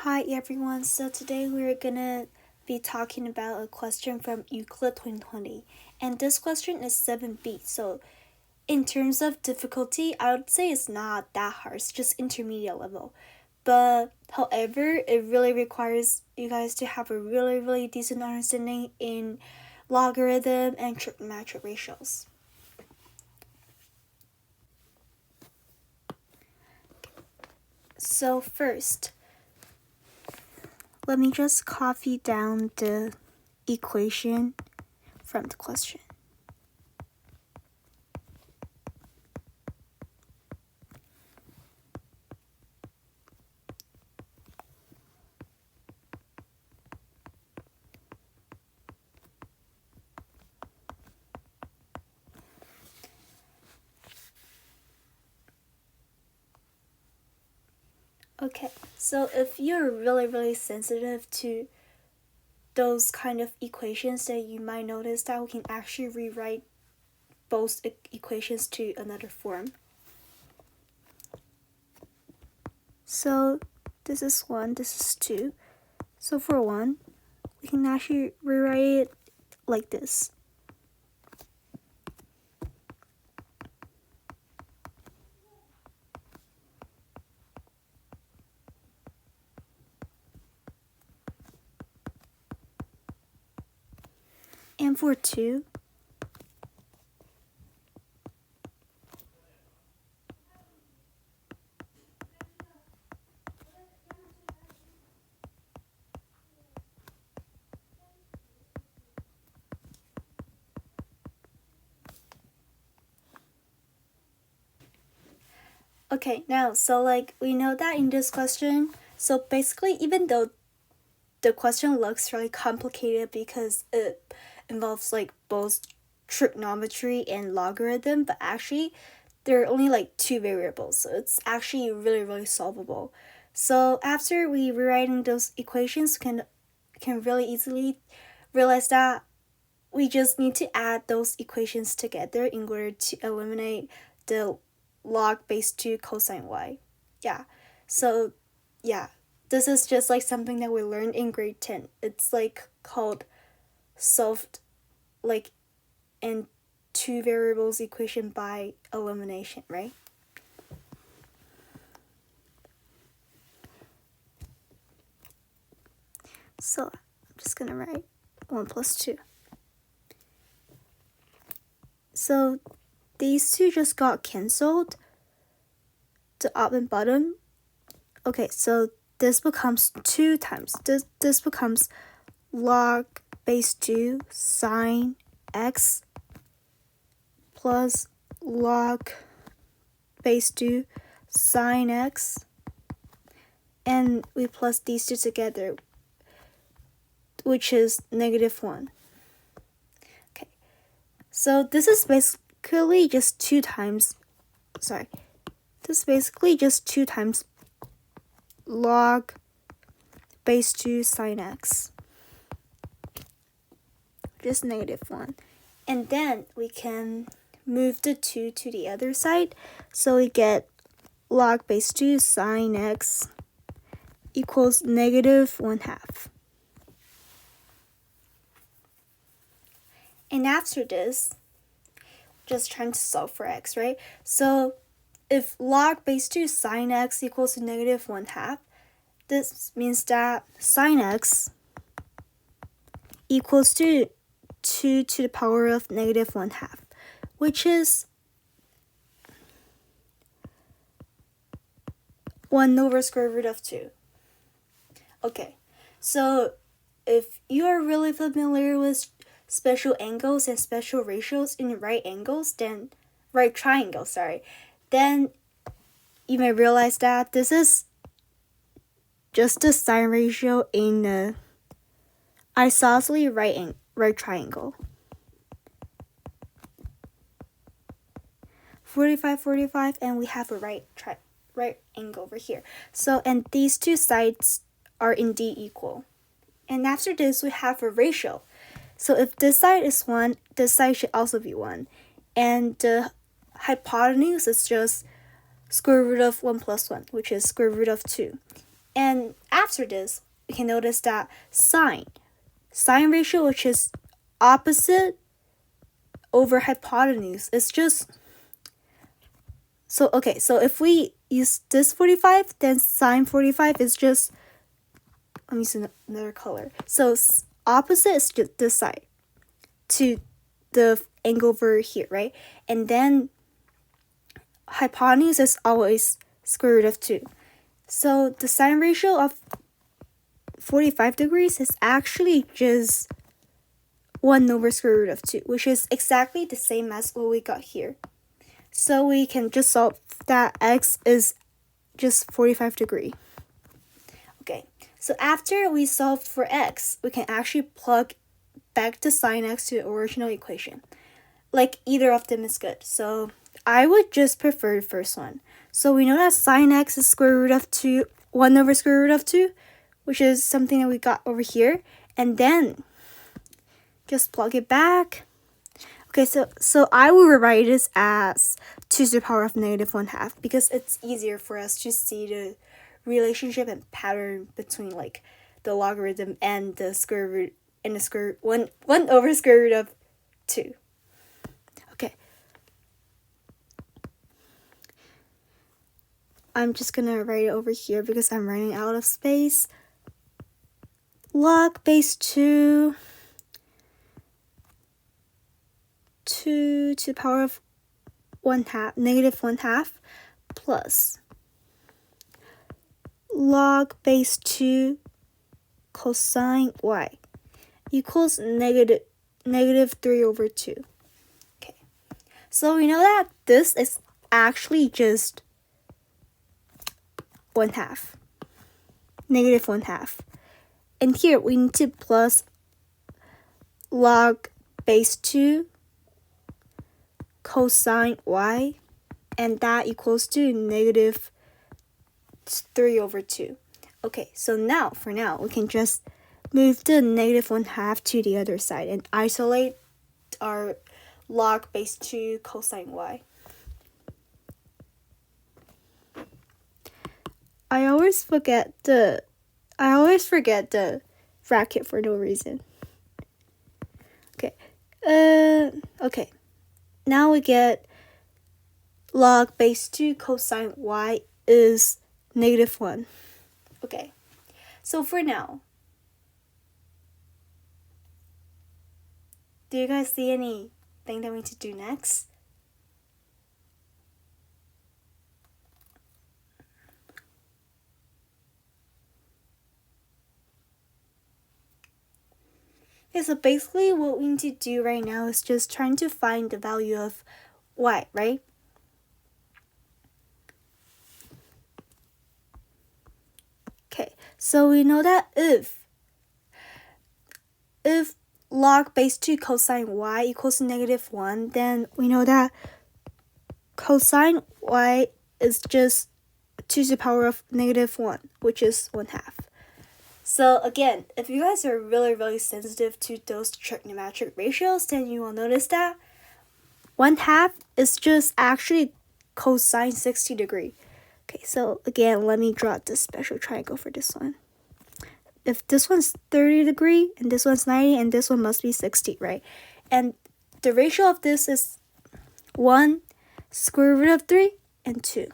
Hi everyone, so today we're gonna be talking about a question from Euclid 2020, and this question is 7b. So in terms of difficulty, I would say it's not that hard, it's just intermediate level. But however, it really requires you guys to have a really decent understanding in logarithm and trigonometric ratios. So first, let me just copy down the equation from the question. Okay, so if you're really sensitive to those kind of equations, then you might notice that we can actually rewrite both equations to another form. So this is 1, this is 2. So for 1, we can actually rewrite it like this. And for 2, okay, now, so we know that in this question, so basically even though the question looks really complicated because it involves both trigonometry and logarithm, but actually there are only 2 variables, so it's actually really solvable. So after we rewriting those equations, we can really easily realize that we just need to add those equations together in order to eliminate the log base 2 cosine y. Yeah, so yeah, this is just something that we learned in grade 10. It's called solved in 2 variables equation by elimination, right? So I'm just gonna write 1 plus 2. So these two just got cancelled, the up and bottom. Okay, so this becomes 2 times. This becomes log base 2 sine x plus log base 2 sine x, and we plus these two together, which is -1. Okay, so this is basically just 2 times, this is basically just 2 times log base 2 sine x, just -1. And then we can move the 2 to the other side, so we get log base 2 sine x equals -1/2. And after this, just trying to solve for x, right? So if log base 2 sine x equals to -1/2, this means that sine x equals to 2 to the power of -1/2, which is 1 over square root of 2. Okay, so if you are really familiar with special angles and special ratios in right triangles, then you may realize that this is just the sine ratio in the isosceles right triangle. 45, and we have a right angle over here. So, and these two sides are indeed equal. And after this, we have a ratio. So if this side is 1, this side should also be 1. And the hypotenuse is just square root of 1 plus 1, which is square root of 2. And after this, we can notice that sine ratio, which is opposite over hypotenuse, is just, so if we use this 45, then sine 45 is just, let me use another color. So opposite is just this side to the angle over here, right? And then hypotenuse is always square root of 2. So the sine ratio of 45 degrees is actually just 1 over square root of 2, which is exactly the same as what we got here. So we can just solve that x is just 45 degree. Okay, so after we solve for x, we can actually plug back the sine x to the original equation. Like, either of them is good. So I would just prefer the first one. So we know that sine x is square root of 2, 1 over square root of 2, which is something that we got over here. And then just plug it back. Okay, so I will rewrite this as 2 to the power of -1/2 because it's easier for us to see the relationship and pattern between like the logarithm and the square root and the square 1 over square root of 2. Okay. I'm just gonna write it over here because I'm running out of space. Log base 2 to the power of -1/2 plus log base 2 cosine y equals -3 over 2. Okay, so we know that this is actually just 1/2, -1/2. And here we need to plus log base 2 cosine y, and that equals to -3 over 2. Okay, so now, for now, we can just move the -1/2 to the other side and isolate our log base 2 cosine y. I always forget the bracket for no reason. Okay. Okay. Now we get log base 2 cosine y is -1. Okay. So for now, do you guys see anything that we need to do next? Okay, so basically what we need to do right now is just trying to find the value of y, right? Okay, so we know that if log base 2 cosine y equals -1, then we know that cosine y is just 2 to the power of -1, which is 1/2. So again, if you guys are really sensitive to those trigonometric ratios, then you will notice that 1/2 is just actually cosine 60 degree. Okay, so again, let me draw this special triangle for this one. If this one's 30 degree and this one's 90 and this one must be 60, right? And the ratio of this is 1 square root of 3 and 2.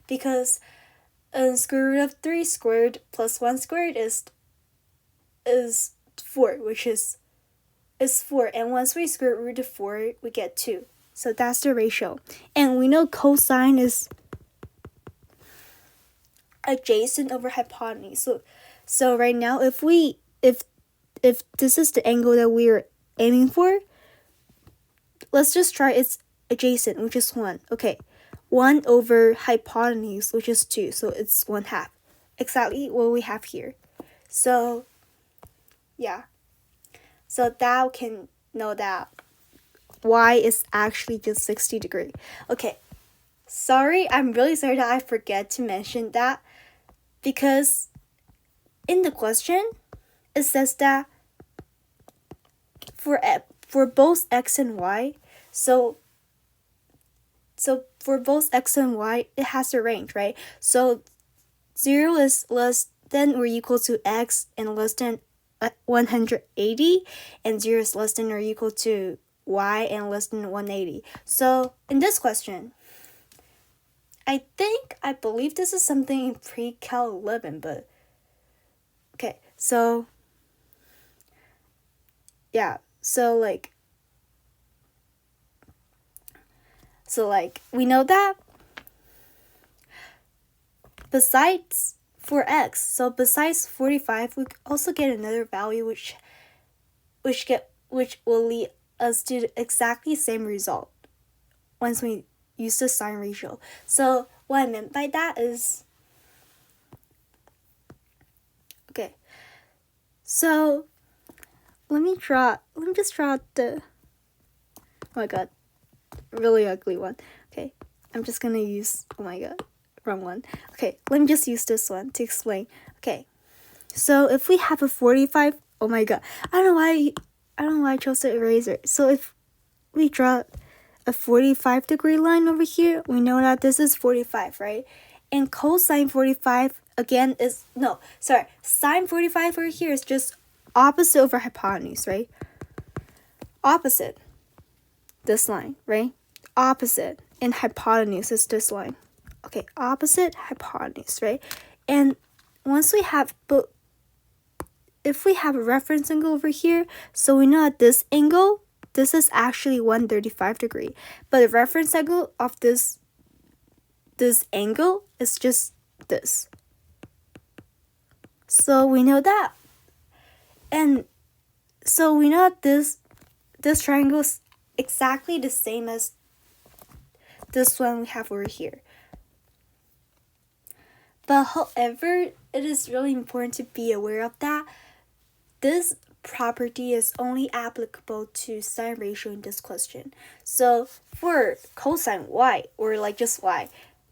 Because square root of 3 squared plus 1 squared is 4, which is 4. And once we square root of 4, we get 2. So that's the ratio. And we know cosine is adjacent over hypotenuse. So right now, if this is the angle that we're aiming for, let's just try its adjacent, which is 1. Okay, 1 over hypotenuse, which is 2, so it's 1/2. Exactly what we have here. So, yeah. So that we can know that y is actually just 60 degree. Okay, sorry, I'm really sorry that I forget to mention that, because in the question, it says that for both x and y, so for both x and y, it has a range, right? So 0 is less than or equal to x and less than 180, and 0 is less than or equal to y and less than 180. So in this question, I believe this is something in pre-cal 11, but okay, so yeah, so we know that besides for x, so besides 45, we also get another value which will lead us to the exactly same result once we use the sign ratio. So what I meant by that is, okay, so let me just draw the, oh my god, really ugly one. Okay, I'm just gonna use, oh my god, wrong one. Okay, let me just use this one to explain. Okay, so if we have a 45, oh my god, I don't know why I chose the eraser. So if we draw a 45-degree line over here, we know that this is 45, right? And cosine 45 again is, sine 45 over here is just opposite over hypotenuse, right? Opposite this line, right? Opposite, and hypotenuse is this line. Okay, opposite, hypotenuse, right? And once we have, but if we have a reference angle over here, so we know that this angle, this is actually 135 degree, but the reference angle of this angle is just this. So we know that, and so we know that this triangle is exactly the same as this one we have over here. But however, it is really important to be aware of that this property is only applicable to sine ratio in this question. So for cosine y, or just y,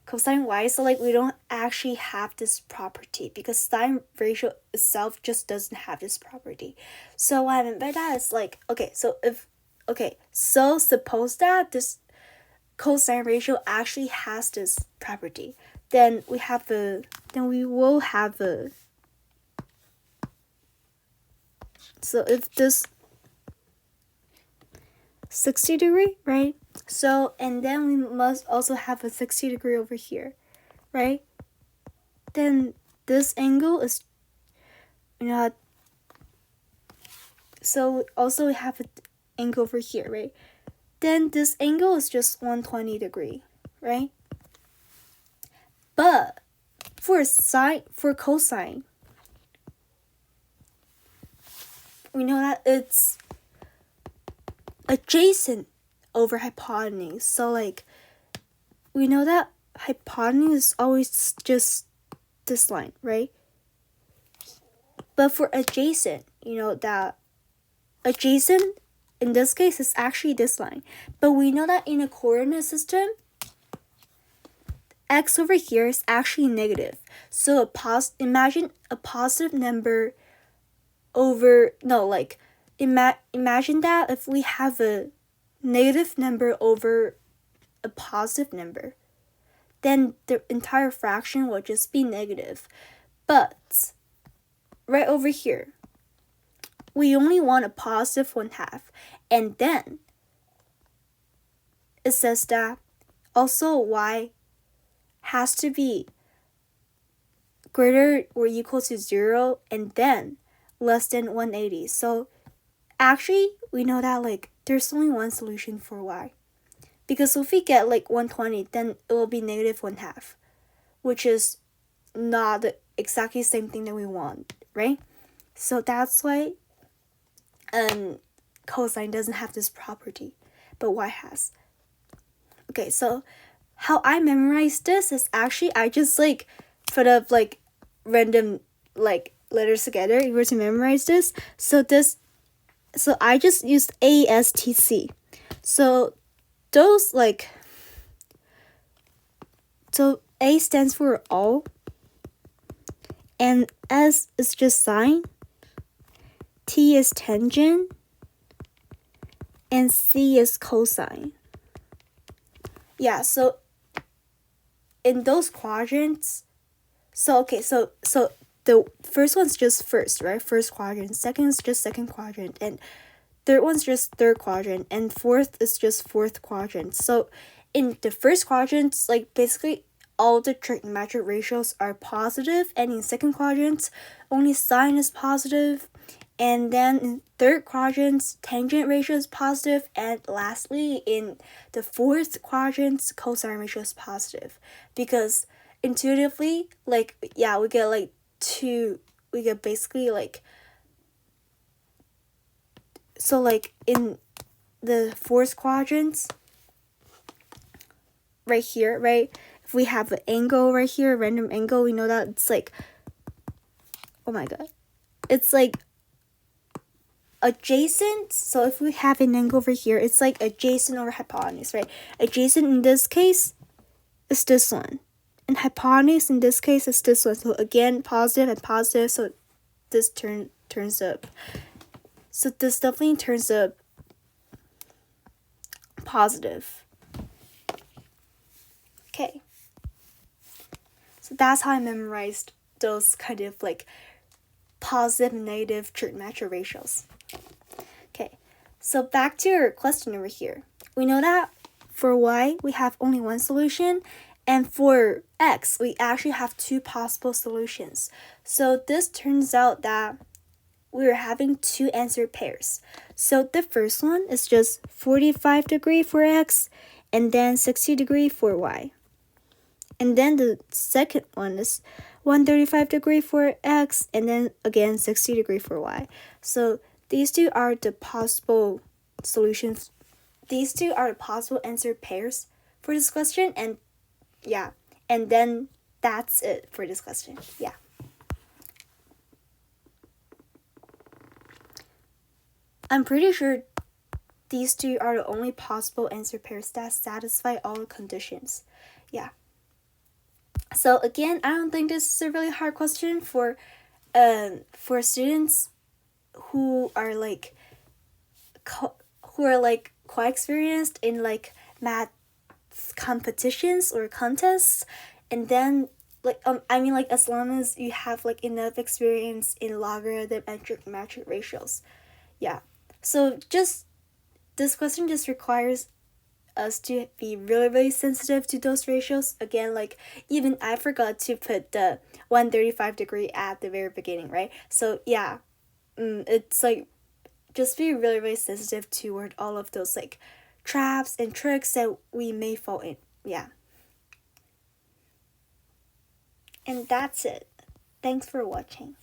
cosine y, so we don't actually have this property because sine ratio itself just doesn't have this property. So what I mean by that is so suppose that this cosine ratio actually has this property, then we will have a, so if this 60 degree, right? So, and then we must also have a 60 degree over here, right? Then this angle is, so also we have an angle over here, right? Then this angle is just 120 degree, right? But for cosine, we know that it's adjacent over hypotenuse. So we know that hypotenuse is always just this line, right? But for adjacent, that adjacent in this case is actually this line. But we know that in a coordinate system, x over here is actually negative. So imagine a positive number over, imagine that if we have a negative number over a positive number, then the entire fraction will just be negative. But right over here, we only want a positive 1/2, and then it says that also y has to be greater or equal to 0 and then less than 180. So actually we know that there's only one solution for y, because if we get 120, then it will be negative 1/2, which is not the exactly same thing that we want, right? So that's why cosine doesn't have this property, but y has. Okay, so how I memorized this is actually I just put up random letters together in order to memorize this. So I just used ASTC. So those so A stands for all, and S is just sine, T is tangent, and C is cosine. Yeah, so in those quadrants, So okay, so the first one's just first, right? First quadrant. Second is just second quadrant, and third one's just third quadrant, and fourth is just fourth quadrant. So in the first quadrants, like basically all the trigonometric ratios are positive, and in second quadrants, only sine is positive, and then in third quadrants, tangent ratio is positive, and lastly, in the fourth quadrants, cosine ratio is positive, because intuitively, like, yeah, we get basically like, so like in the fourth quadrants, right here, right, if we have an angle right here, a random angle, we know that it's like, oh my god, it's like adjacent. So if we have an angle over here, it's like adjacent over hypotenuse, right? Adjacent in this case is this one, and hypotenuse in this case is this one. So again, positive and positive, so this turns up. So this definitely turns up positive. Okay, so that's how I memorized those kind of like positive and negative trigonometric ratios. Okay, so back to our question over here. We know that for y, we have only one solution, and for x, we actually have two possible solutions. So this turns out that we're having two answer pairs. So the first one is just 45 degree for x, and then 60 degree for y. And then the second one is 135 degree for x, and then again 60 degree for y. So these two are the possible solutions. These two are the possible answer pairs for this question, and yeah, and then that's it for this question. Yeah. I'm pretty sure these two are the only possible answer pairs that satisfy all the conditions. Yeah. So again, I don't think this is a really hard question for students who are like quite experienced in like math competitions or contests, and then like like as long as you have like enough experience in logarithm and trigonometric ratios. Yeah. So just this question just requires us to be really, really sensitive to those ratios. Again, like even I forgot to put the 135 degree at the very beginning, right? So yeah, it's like just be really, really sensitive toward all of those like traps and tricks that we may fall in. Yeah. And that's it. Thanks for watching.